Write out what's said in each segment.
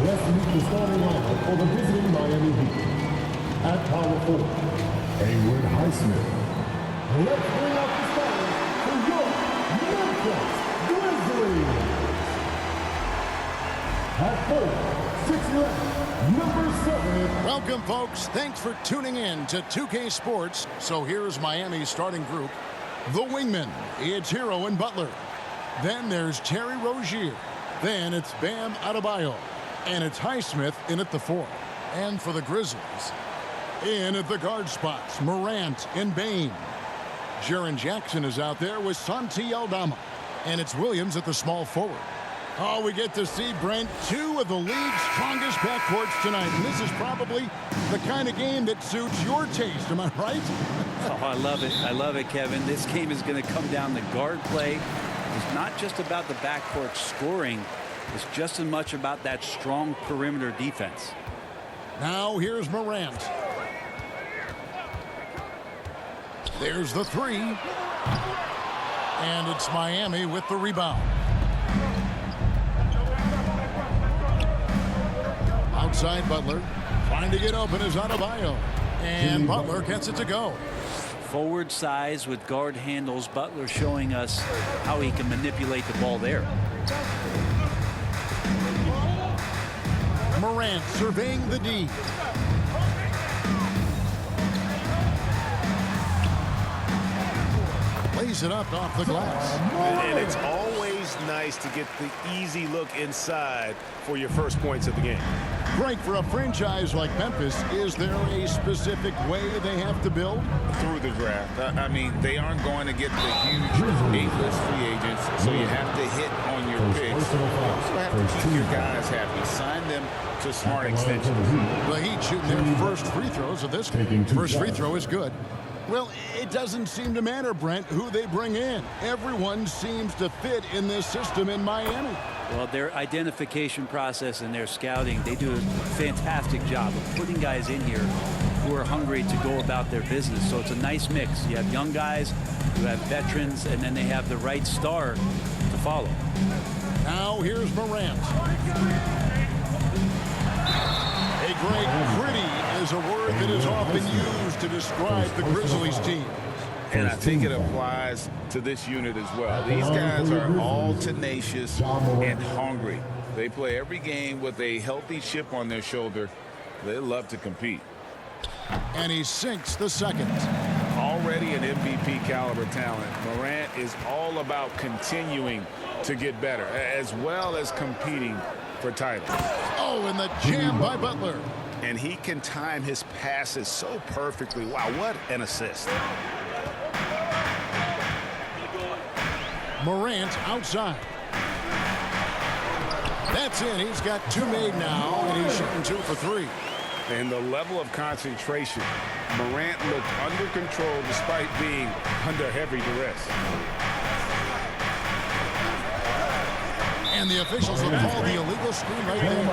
Let's meet the starting lineup for the visiting Miami Heat. At power forward, Haywood Highsmith. Let's bring out the starters for your Memphis Grizzlies. At forward, 6'11", number 7. Welcome, folks. Thanks for tuning in to 2K Sports. So here's Miami's starting group. The wingmen, it's Hero and Butler. Then there's Terry Rozier. Then it's Bam Adebayo. And it's Highsmith in at the 4. And for the Grizzlies, in at the guard spots, Morant and Bain. Jaren Jackson is out there with Santi Aldama. And it's Williams at the small forward. Oh, we get to see, Brent, two of the league's strongest backcourts tonight. And this is probably the kind of game that suits your taste. Am I right? Oh, I love it. I love it, Kevin. This game is going to come down to guard play. It's not just about the backcourt scoring. It's just as much about that strong perimeter defense. Now here's Morant. There's the 3. And it's Miami with the rebound. Outside Butler. Trying to get open is Adebayo. And Butler gets it to go. Forward size with guard handles. Butler showing us how he can manipulate the ball there. Morant surveying the D. Lays it up off the glass. And it's always nice to get the easy look inside for your first points of the game. Frank, for a franchise like Memphis, is there a specific way they have to build? Through the draft. I mean, they aren't going to get the huge A-list free agents, so you have to hit on your picks. You also have to keep your guys happy. Sign them to smart extensions. The Heat shooting their first free throws of this game. First free throw is good. Well, it doesn't seem to matter, Brent, who they bring in. Everyone seems to fit in this system in Miami. Well, their identification process and their scouting, they do a fantastic job of putting guys in here who are hungry to go about their business. So it's a nice mix. You have young guys, you have veterans, and then they have the right star to follow. Now here's Morant. A great pretty is a word that is often used to describe the Grizzlies team. And I think it applies to this unit as well. These guys are all tenacious and hungry. They play every game with a healthy chip on their shoulder. They love to compete. And he sinks the second. Already an MVP caliber talent, Morant is all about continuing to get better, as well as competing for titles. Oh, and the jam by Butler. And he can time his passes so perfectly. Wow, what an assist. Morant outside. That's in. He's got 2 made now, and he's shooting 2 for 3. And the level of concentration, Morant looked under control despite being under heavy duress. And the officials have called the illegal screen right there.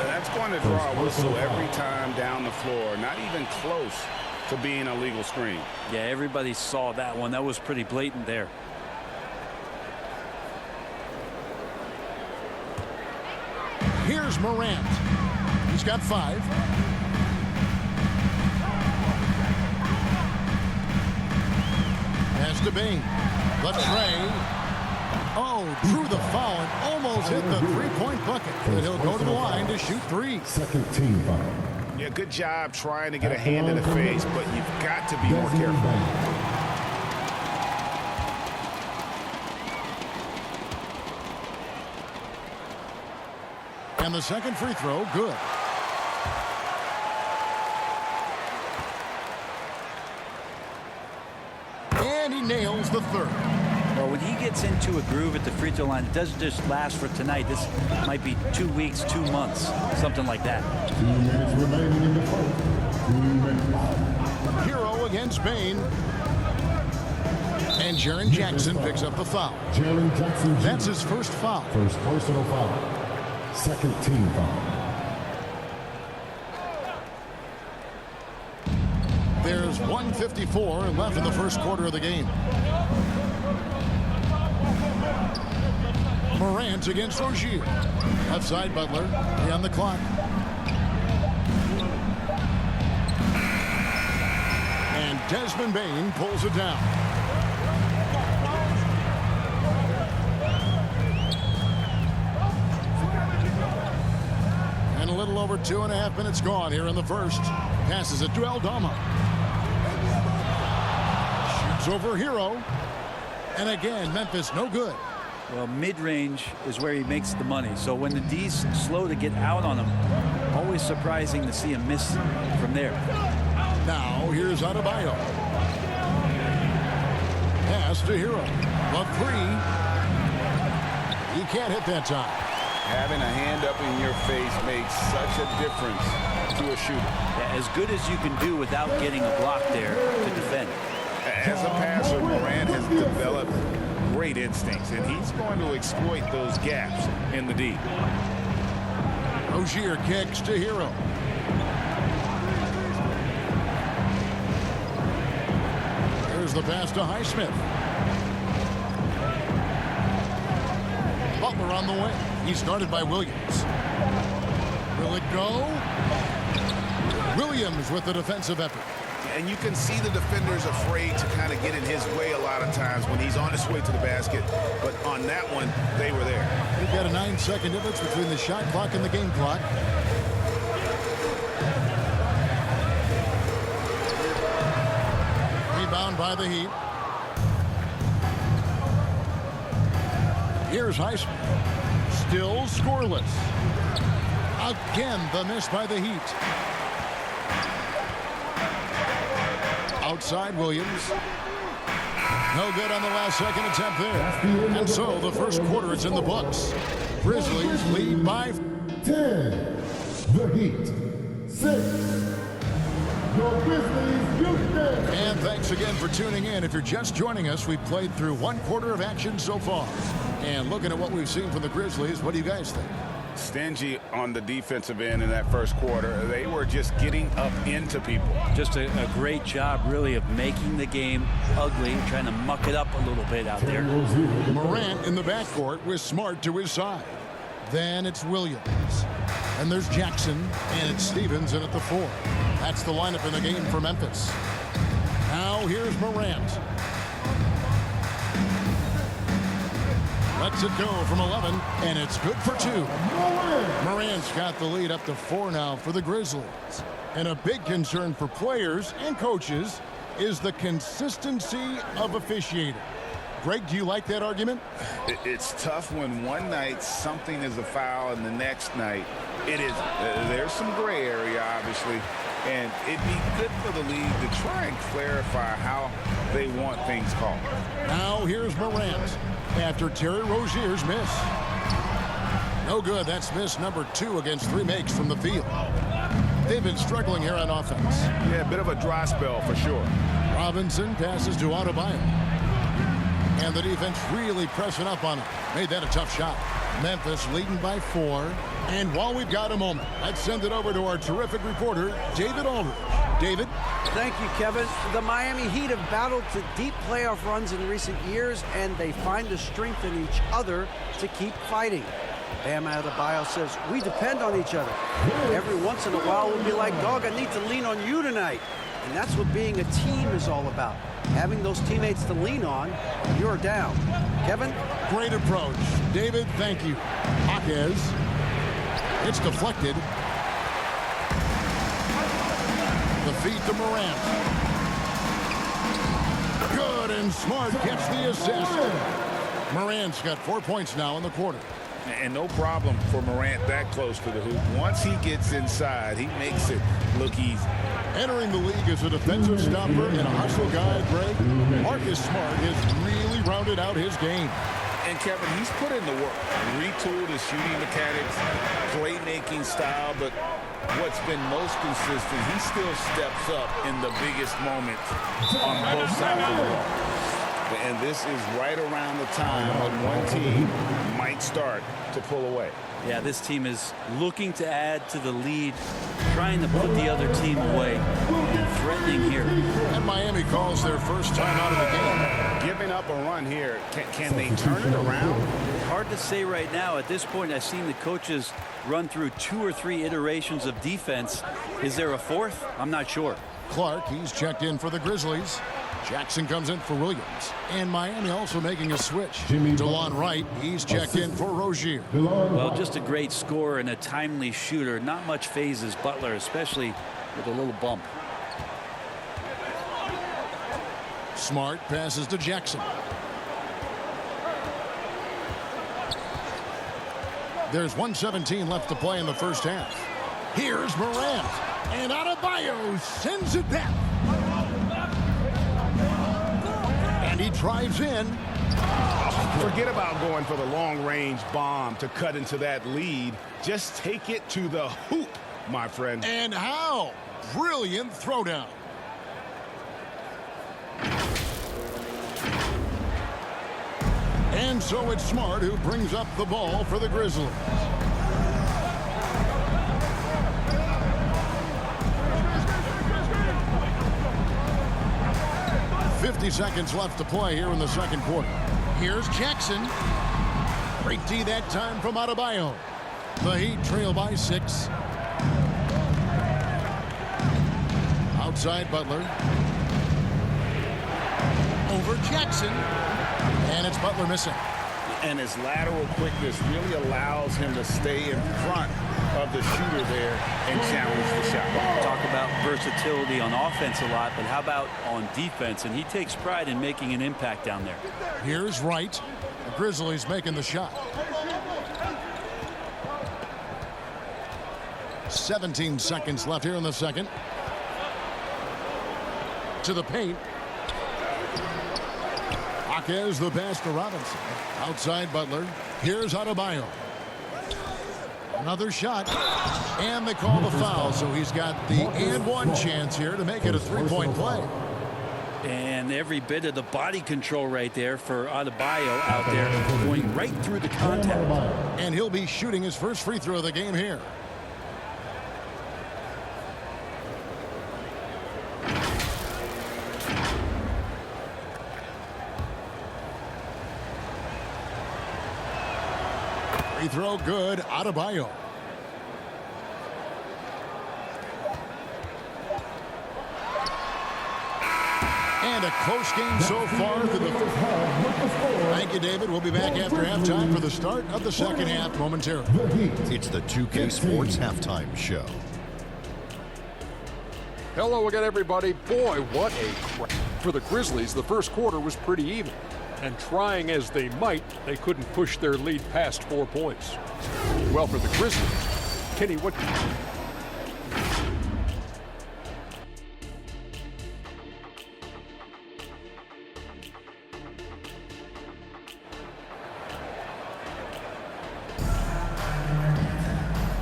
That's going to draw a whistle every time down the floor. Not even close to being a legal screen. Yeah, everybody saw that one. That was pretty blatant there. Here's Morant. He's got 5. Pass to Bain. The tray. Oh, drew the foul and almost hit the 3-point bucket. But he'll go to the line to shoot 3. Second team foul. Yeah, good job trying to get a hand in the face, but you've got to be more careful. And the second free throw, good. And he nails the third. Well, when he gets into a groove at the free throw line, it doesn't just last for tonight. This might be 2 weeks, 2 months, something like that. 2 minutes remaining in the first. 2 minutes. Hero against Bain. And Jaren Jackson picks up the foul. Jaren Jackson Jr. That's his first foul. First personal foul. Second team foul. There's 1:54 left in the first quarter of the game. Morant against Rozier. Left side, Butler. He on the clock. And Desmond Bane pulls it down. And a little over 2.5 minutes gone here in the first. Passes it to Aldama. Shoots over Hero. And again, Memphis no good. Well, mid-range is where he makes the money. So when the D's slow to get out on him, always surprising to see him miss from there. Now here's Adebayo. Pass to Hero. The three. He can't hit that time. Having a hand up in your face makes such a difference to a shooter. Yeah, as good as you can do without getting a block there to defend. As a passer, Morant has developed great instincts, and he's going to exploit those gaps in the D. Rozier kicks to Hero. There's the pass to Highsmith. Butler on the way. He's guarded by Williams. Will it go? Williams with the defensive effort. And you can see the defenders afraid to kind of get in his way a lot of times when he's on his way to the basket. But on that one, they were there. We've got a 9-second difference between the shot clock and the game clock. Rebound by the Heat. Here's Highsmith. Still scoreless. Again, the miss by the Heat. Outside Williams. No good on the last second attempt there. And so the first quarter is in the books. Grizzlies lead by 10. The Heat. 6. Your Grizzlies gusten. And thanks again for tuning in. If you're just joining us, we've played through one quarter of action so far. And looking at what we've seen from the Grizzlies, what do you guys think? Stingy on the defensive end in that first quarter. They were just getting up into people. Just a great job, really, of making the game ugly, trying to muck it up a little bit out there. Morant in the backcourt with Smart to his side. Then it's Williams. And there's Jackson, and it's Stevens in at the 4. That's the lineup in the game for Memphis. Now here's Morant. Lets it go from 11, and it's good for 2. Morant's got the lead up to 4 now for the Grizzlies. And a big concern for players and coaches is the consistency of officiating. Greg, do you like that argument? It's tough when one night something is a foul and the next night it isn't. There's some gray area, obviously, and it'd be good for the league to try and clarify how they want things called. Now here's Morant after Terry Rozier's miss. No good. That's miss number 2 against 3 makes from the field. They've been struggling here on offense. Yeah, a bit of a dry spell for sure. Robinson passes to Adebayo. And the defense really pressing up on him. Made that a tough shot. Memphis leading by 4. And while we've got a moment, let's send it over to our terrific reporter, David Aldridge. David? Thank you, Kevin. The Miami Heat have battled to deep playoff runs in recent years, and they find the strength in each other to keep fighting. Bam Adebayo says, we depend on each other. Every once in a while, we'll be like, dog, I need to lean on you tonight. And that's what being a team is all about. Having those teammates to lean on, you're down. Kevin? Great approach. David, thank you. Jaquez. It's deflected. The feet to Morant. Good, and Smart gets the assist. Morant's got 4 points now in the quarter. And no problem for Morant that close to the hoop. Once he gets inside, he makes it look easy. Entering the league as a defensive stopper and a hustle guy, Greg, Marcus Smart has really rounded out his game. And Kevin, he's put in the work. Retooled his shooting mechanics, playmaking style, but what's been most consistent, he still steps up in the biggest moments on both sides of the ball. And this is right around the time when one team might start to pull away. Yeah, this team is looking to add to the lead, trying to put the other team away, and threatening here. And Miami calls their first time out of the game. giving up a run here. Can they turn it around? Hard to say right now. At this point, I've seen the coaches run through 2 or 3 iterations of defense. Is there a fourth? I'm not sure. Clark, he's checked in for the Grizzlies. Jackson comes in for Williams. And Miami also making a switch. DeLon Wright, he's checked in for Rozier. Well, just a great scorer and a timely shooter. Not much phases Butler, especially with a little bump. Smart passes to Jackson. There's 1:17 left to play in the first half. Here's Morant. And Adebayo sends it back. And he drives in. Forget about going for the long-range bomb to cut into that lead. Just take it to the hoop, my friend. And how? Brilliant throwdown. And so it's Smart who brings up the ball for the Grizzlies. Seconds left to play here in the second quarter. Here's Jackson. Great D that time from Adebayo. The Heat trail by 6. Outside Butler. Over Jackson. And it's Butler missing. And his lateral quickness really allows him to stay in front of the shooter there and challenge the shot. Talk about versatility on offense a lot, but how about on defense? And he takes pride in making an impact down there. Here's Wright. The Grizzlies making the shot. 17 seconds left here in the second. To the paint. Jaquez the pass to Robinson. Outside Butler. Here's Adebayo. Another shot. And they call the foul, so he's got the and one chance here to make it a 3-point play. And every bit of the body control right there for Adebayo out there, going right through the contact. And he'll be shooting his first free throw of the game here. Free throw good. Adebayo. And a close game so far through the first half. Thank you, David. We'll be back after halftime for the start of the second half momentarily. It's the 2K Sports Halftime Show. Hello again, everybody. Boy, what a crap. For the Grizzlies, the first quarter was pretty even. And trying as they might, they couldn't push their lead past 4 points. Well, for the Grizzlies, Kenny, what...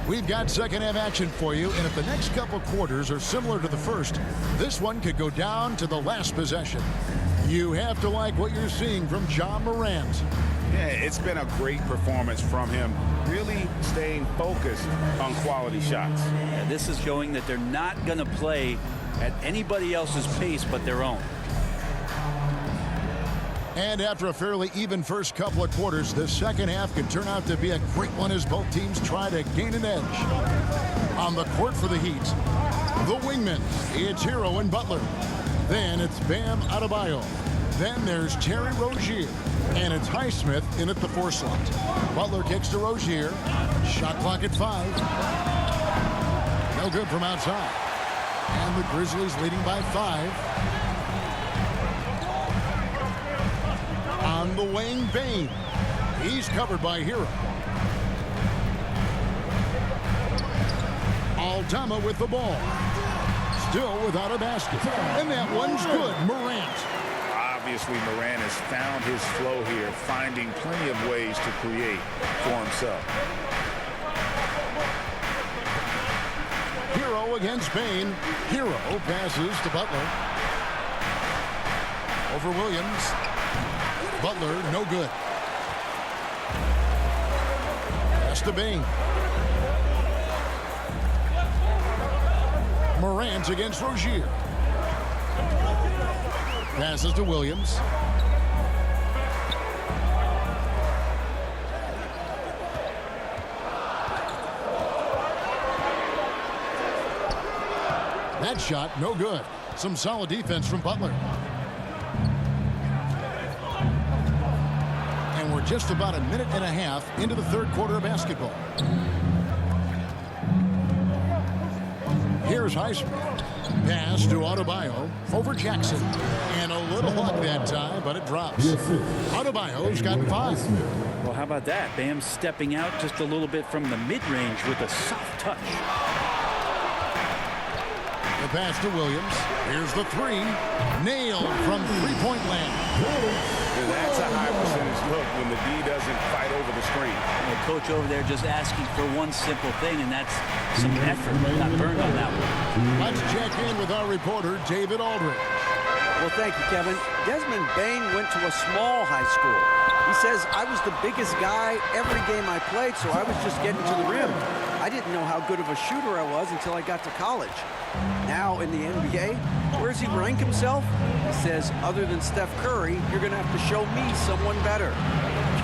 We've got second half action for you, and if the next couple quarters are similar to the first, this one could go down to the last possession. You have to like what you're seeing from Ja Morant. Yeah, it's been a great performance from him, really staying focused on quality shots. And this is showing that they're not going to play at anybody else's pace but their own. And after a fairly even first couple of quarters, the second half could turn out to be a great one as both teams try to gain an edge. On the court for the Heat, the wingmen, it's Hero and Butler. Then it's Bam Adebayo. Then there's Terry Rozier. And it's Highsmith in at the 4 slot. Butler kicks to Rozier. Shot clock at 5. No good from outside. And the Grizzlies leading by 5. On the wing, Bane. He's covered by Hero. Aldama with the ball. Still without a basket. And that one's good. Morant. Obviously, Morant has found his flow here, finding plenty of ways to create for himself. Hero against Bane. Hero passes to Butler. Over Williams. Butler, no good. Pass to Bane. Morant against Rozier. Passes to Williams. That shot, no good. Some solid defense from Butler. And we're just about a minute and a half into the third quarter of basketball. Here's Highsmith. Pass to Adebayo over Jackson. And a little luck that time, but it drops. Adebayo's got 5. Well, how about that? Bam stepping out just a little bit from the mid-range with a soft touch. The pass to Williams. Here's the 3. Nailed from three-point land. That's a high percentage look when the D doesn't fight over the screen. The coach over there just asking for one simple thing, and that's some effort. Got burned on that one. Let's check in with our reporter, David Aldridge. Well, thank you, Kevin. Desmond Bain went to a small high school. He says, I was the biggest guy every game I played, so I was just getting to the rim. I didn't know how good of a shooter I was until I got to college. Now in the NBA, where does he rank himself? He says, other than Steph Curry, you're going to have to show me someone better.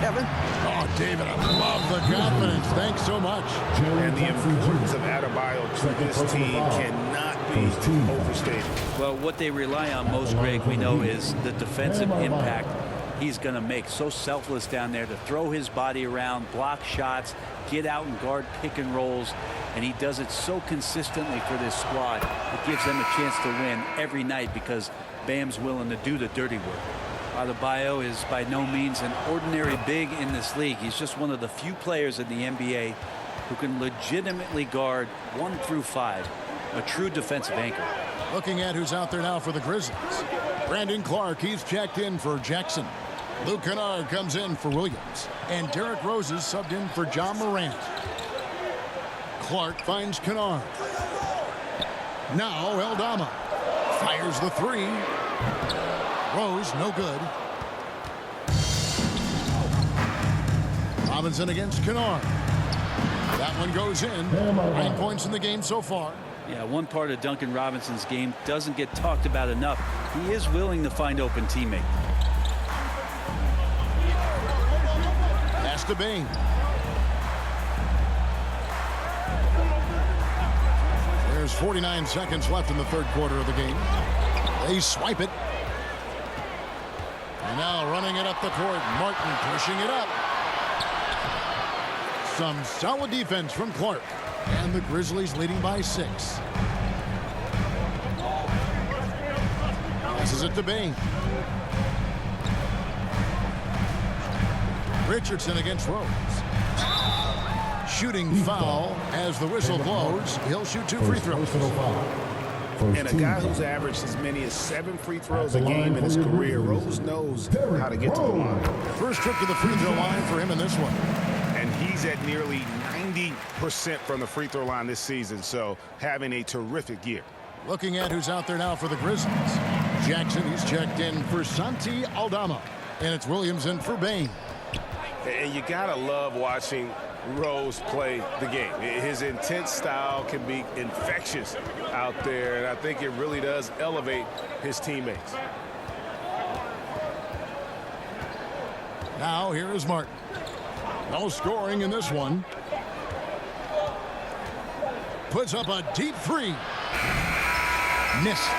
Kevin? Oh, David, I love the confidence. Thanks so much. And the importance of Adebayo to this team cannot be overstated. Well, what they rely on most, Greg, we know, is the defensive impact he's going to make. So selfless down there to throw his body around, block shots, get out and guard pick and rolls. And he does it so consistently for this squad. It gives them a chance to win every night because Bam's willing to do the dirty work. Adebayo is by no means an ordinary big in this league. He's just one of the few players in the NBA who can legitimately guard 1 through 5. A true defensive anchor. Looking at who's out there now for the Grizzlies. Brandon Clark, he's checked in for Jackson. Luke Kennard comes in for Williams. And Derrick Rose is subbed in for John Morant. Clark finds Kennard. Now Eldama fires the 3. Rose, no good. Robinson against Kennard. That one goes in. 9 points in the game so far. Yeah, one part of Duncan Robinson's game doesn't get talked about enough. He is willing to find open teammate. Pass to Bain. There's 49 seconds left in the third quarter of the game. They swipe it. And now running it up the court. Martin pushing it up. Some solid defense from Clark. And the Grizzlies leading by 6. Passes it to Bain. Richardson against Rose. Shooting foul as the whistle blows. He'll shoot 2 free throws. And a guy who's averaged as many as 7 free throws a game in his career, Rose knows how to get to the line. First trip to the free throw line for him in this one. And he's at nearly 90% from the free throw line this season, so having a terrific year. Looking at who's out there now for the Grizzlies. Jackson, he's checked in for Santi Aldama. And it's Williams in for Bain. And you gotta love watching Rose play the game. His intense style can be infectious out there, and I think it really does elevate his teammates. Now here is Martin. No scoring in this one. Puts up a deep 3. Missed.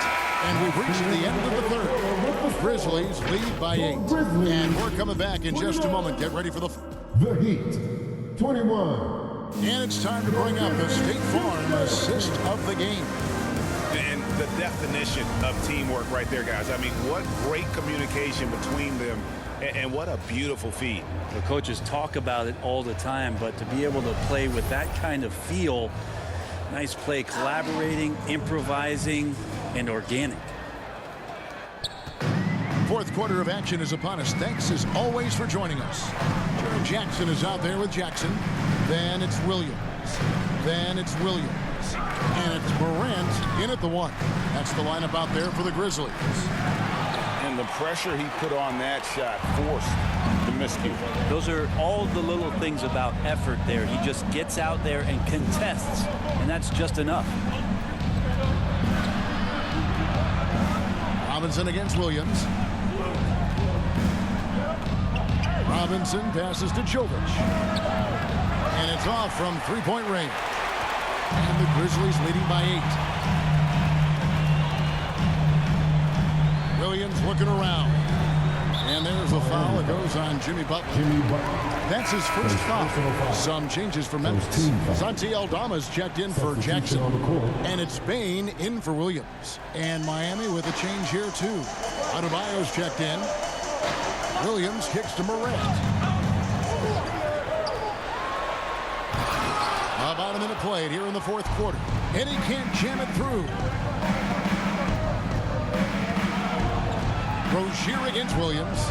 And we've reached the end of the third. Grizzlies lead by 8. And we're coming back in just a moment. Get ready for the Heat, 21. And it's time to bring up the State Farm assist of the game. And the definition of teamwork right there, guys. I mean, what great communication between them, and what a beautiful feed. The coaches talk about it all the time, but to be able to play with that kind of feel, nice play, collaborating, improvising, and organic. Fourth quarter of action is upon us. Thanks as always for joining us. Jared Jackson is out there with Jackson. Then it's Williams. Then it's Williams. And it's Morant in at the 1. That's the lineup out there for the Grizzlies. And the pressure he put on that shot forced the miscue. Those are all the little things about effort there. He just gets out there and contests, and that's just enough. Robinson against Williams. Robinson passes to Jovic. And it's off from three-point range. And the Grizzlies leading by 8. Williams looking around. And there's a foul that goes on Jimmy Butler. That's his first foul. Some changes for Memphis. Santi Aldama's checked in for Jackson. And it's Bain in for Williams. And Miami with a change here, too. Adebayo's checked in. Williams kicks to Morant. About a minute played here in the fourth quarter. And he can't jam it through. Rozier against Williams.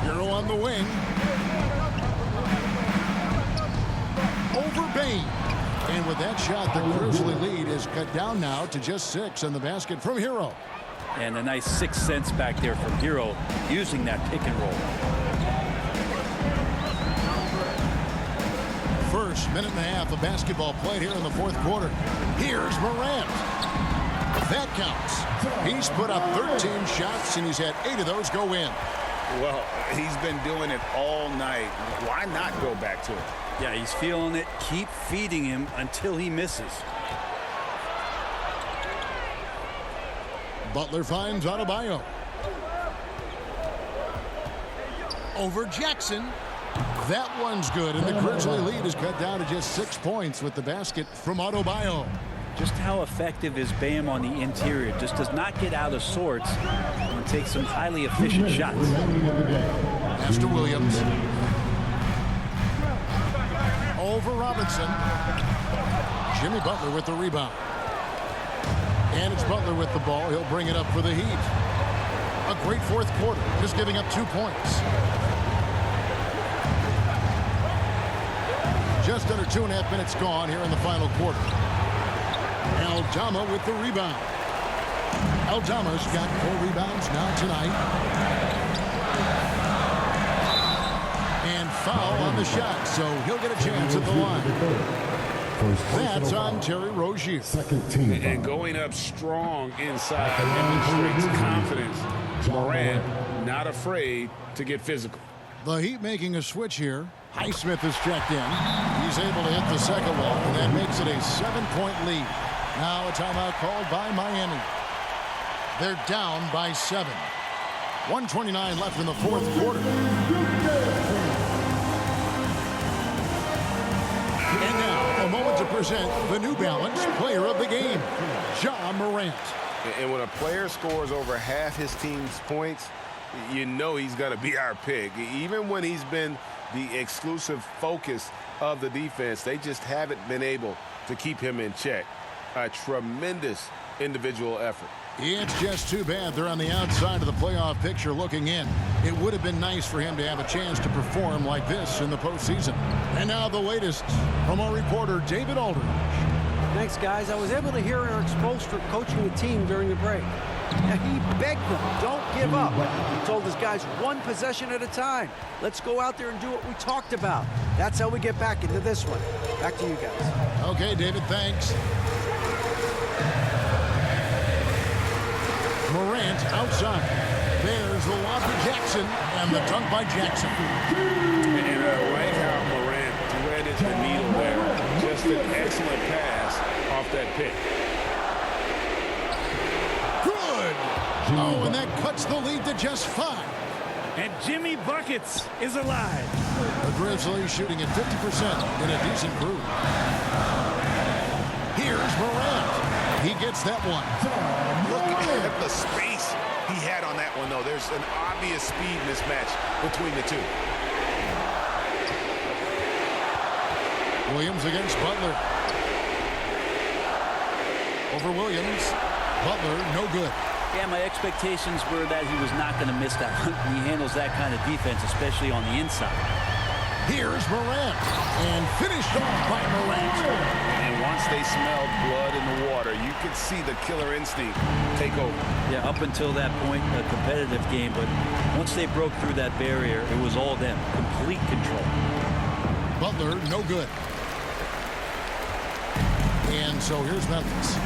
Hero on the wing. Over Bain. And with that shot, the Grizzly lead is cut down now to just 6 in the basket from Hero. And a nice 6 cents back there from Hero using that pick and roll. First minute and a half of basketball played here in the fourth quarter. Here's Morant. That counts. He's put up 13 shots, and he's had 8 of those go in. Well, he's been doing it all night. Why not go back to it? Yeah, he's feeling it. Keep feeding him until he misses. Butler finds Adebayo. Over Jackson. That one's good, and the Grizzly lead is cut down to just 6 points with the basket from Adebayo. Just how effective is Bam on the interior? Just does not get out of sorts and takes some highly efficient shots. Pass to Williams. Over Robinson. Jimmy Butler with the rebound. And it's Butler with the ball. He'll bring it up for the Heat. A great fourth quarter, just giving up 2 points. Just under 2.5 minutes gone here in the final quarter. Aldama with the rebound. Aldama's got 4 rebounds now tonight. And foul on the shot, so he'll get a chance at the line. That's on Terry Rozier. And going up strong inside demonstrates confidence. Morant not afraid to get physical. The Heat making a switch here. Highsmith is checked in. He's able to hit the second one, and that makes it a 7-point lead. Now a timeout called by Miami. They're down by 7. 1:29 left in the fourth quarter. And now a moment to present the New Balance Player of the Game, Ja Morant. And when a player scores over half his team's points, you know he's going to be our pick. Even when he's been the exclusive focus of the defense, they just haven't been able to keep him in check. A tremendous individual effort. It's just too bad they're on the outside of the playoff picture looking in. It would have been nice for him to have a chance to perform like this in the postseason. And now the latest from our reporter, David Aldridge. Thanks, guys. I was able to hear Eric Spoelstra coaching the team during the break. Now, he begged them, don't give up. He told his guys 1 possession at a time. Let's go out there and do what we talked about. That's how we get back into this one. Back to you guys. Okay, David, thanks. Morant outside. There's the lob to Jackson, and the dunk by Jackson. And I like how Morant threaded the needle there. Just an excellent pass off that pick. Good. Oh, and that cuts the lead to just 5. And Jimmy Buckets is alive. The Grizzlies shooting at 50% in a decent groove. Here's Morant. He gets that one. Look at the space he had on that one, though. There's an obvious speed mismatch between the two. Williams against Butler. Over Williams. Butler, no good. Yeah, my expectations were that he was not going to miss that one. He handles that kind of defense, especially on the inside. Here's Morant. And finished off by Morant. And once they smelled blood in the water, you could see the killer instinct take over. Yeah, up until that point, a competitive game, but once they broke through that barrier, it was all them. Complete control. Butler, no good. And so here's Memphis.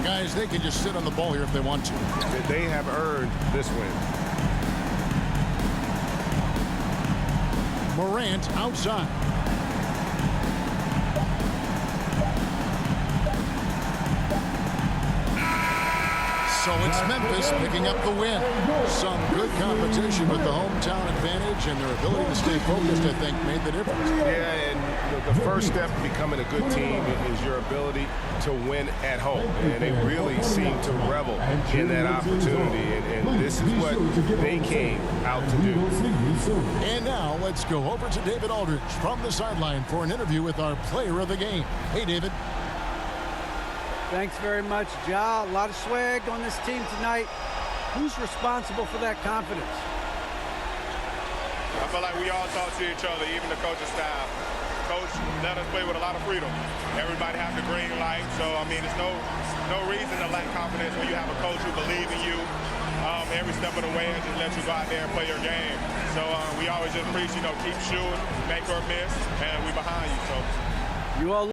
Guys, they can just sit on the ball here if they want to. They have earned this win. Morant outside. So it's Memphis picking up the win. Some good competition with the hometown advantage, and their ability to stay focused, I think, made the difference. Yeah, and the first step to becoming a good team is your ability to win at home. And they really seem to revel in that opportunity. And this is what they came out to do. And now let's go over to David Aldridge from the sideline for an interview with our player of the game. Hey, David. Thanks very much, Ja. A lot of swag on this team tonight. Who's responsible for that confidence? I feel like we all talk to each other, even the coaching staff. Coach let us play with a lot of freedom. Everybody has the green light, so I mean, there's no reason to lack confidence when you have a coach who believes in you every step of the way and just let you go out there and play your game. So we always just preach, keep shooting, make or miss, and we behind you. So You all